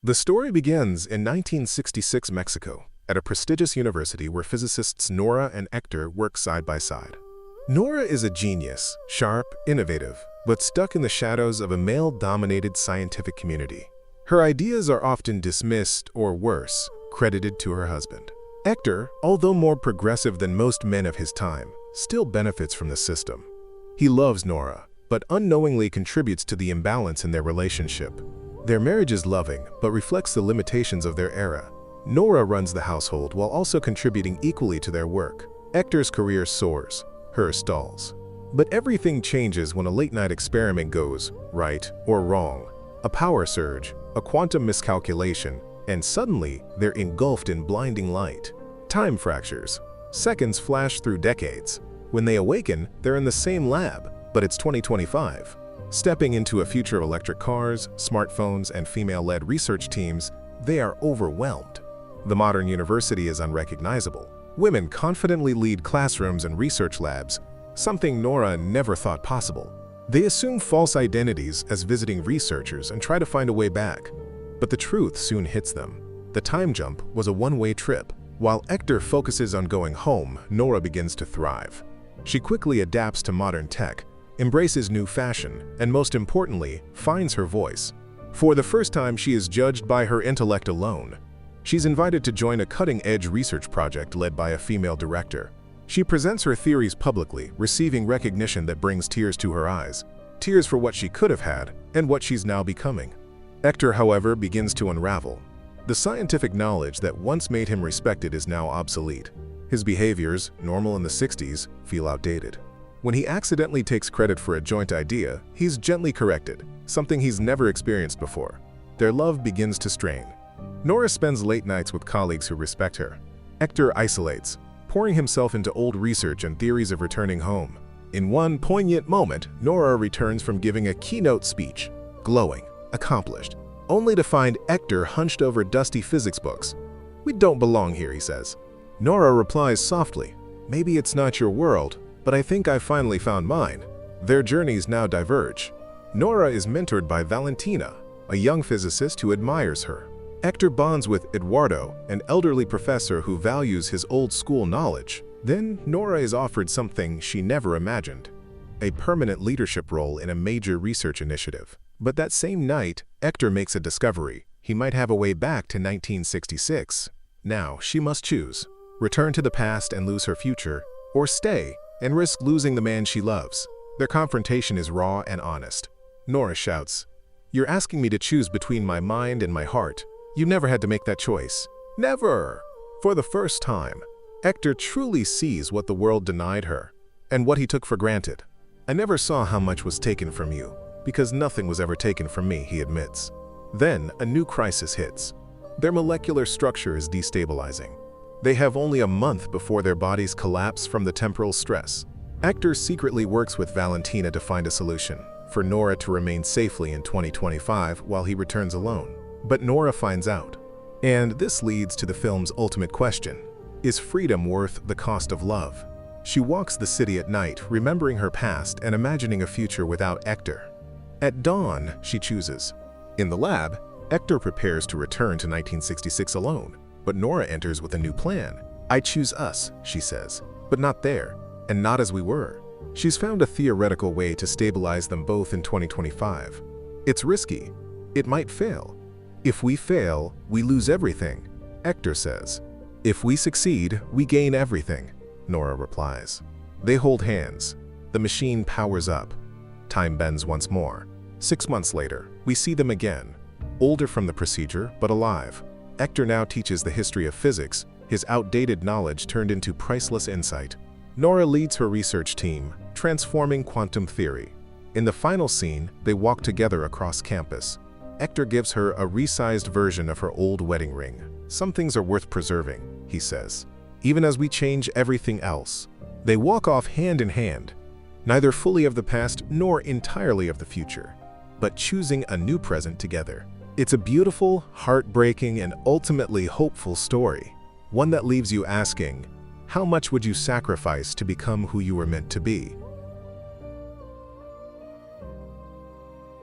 The story begins in 1966 Mexico, at a prestigious university where physicists Nora and Hector work side by side. Nora is a genius, sharp, innovative, but stuck in the shadows of a male-dominated scientific community. Her ideas are often dismissed or worse, credited to her husband. Hector, although more progressive than most men of his time, still benefits from the system. He loves Nora, but unknowingly contributes to the imbalance in their relationship. Their marriage is loving, but reflects the limitations of their era. Nora runs the household while also contributing equally to their work. Hector's career soars, hers stalls. But everything changes when a late-night experiment goes right or wrong. A power surge, a quantum miscalculation, and suddenly they're engulfed in blinding light. Time fractures. Seconds flash through decades. When they awaken, they're in the same lab, but it's 2025. Stepping into a future of electric cars, smartphones, and female-led research teams, they are overwhelmed. The modern university is unrecognizable. Women confidently lead classrooms and research labs, something Nora never thought possible. They assume false identities as visiting researchers and try to find a way back. But the truth soon hits them. The time jump was a one-way trip. While Hector focuses on going home, Nora begins to thrive. She quickly adapts to modern tech, embraces new fashion, and most importantly, finds her voice. For the first time, she is judged by her intellect alone. She's invited to join a cutting-edge research project led by a female director. She presents her theories publicly, receiving recognition that brings tears to her eyes. Tears for what she could have had and what she's now becoming. Hector, however, begins to unravel. The scientific knowledge that once made him respected is now obsolete. His behaviors, normal in the 60s, feel outdated. When he accidentally takes credit for a joint idea, he's gently corrected, something he's never experienced before. Their love begins to strain. Nora spends late nights with colleagues who respect her. Hector isolates, pouring himself into old research and theories of returning home. In one poignant moment, Nora returns from giving a keynote speech, glowing, accomplished, only to find Hector hunched over dusty physics books. "We don't belong here," he says. Nora replies softly, "Maybe it's not your world, but I think I finally found mine." Their journeys now diverge. Nora is mentored by Valentina, a young physicist who admires her. Hector bonds with Eduardo, an elderly professor who values his old-school knowledge. Then Nora is offered something she never imagined, a permanent leadership role in a major research initiative. But that same night, Hector makes a discovery. He might have a way back to 1966. Now she must choose: return to the past and lose her future, or stay and risk losing the man she loves. Their confrontation is raw and honest. Nora shouts, "You're asking me to choose between my mind and my heart. You never had to make that choice." Never! For the first time, Hector truly sees what the world denied her, and what he took for granted. "I never saw how much was taken from you, because nothing was ever taken from me," he admits. Then a new crisis hits. Their molecular structure is destabilizing. They have only a month before their bodies collapse from the temporal stress. Hector secretly works with Valentina to find a solution, for Nora to remain safely in 2025 while he returns alone. But Nora finds out. And this leads to the film's ultimate question: is freedom worth the cost of love? She walks the city at night, remembering her past and imagining a future without Hector. At dawn, she chooses. In the lab, Hector prepares to return to 1966 alone, but Nora enters with a new plan. "I choose us," she says, "but not there, and not as we were." She's found a theoretical way to stabilize them both in 2025. It's risky. It might fail. "If we fail, we lose everything," Hector says. "If we succeed, we gain everything," Nora replies. They hold hands. The machine powers up. Time bends once more. 6 months later, we see them again. Older from the procedure, but alive. Hector now teaches the history of physics, his outdated knowledge turned into priceless insight. Nora leads her research team, transforming quantum theory. In the final scene, they walk together across campus. Hector gives her a resized version of her old wedding ring. "Some things are worth preserving," he says, "even as we change everything else." They walk off hand in hand, neither fully of the past nor entirely of the future, but choosing a new present together. It's a beautiful, heartbreaking, and ultimately hopeful story, one that leaves you asking, how much would you sacrifice to become who you were meant to be?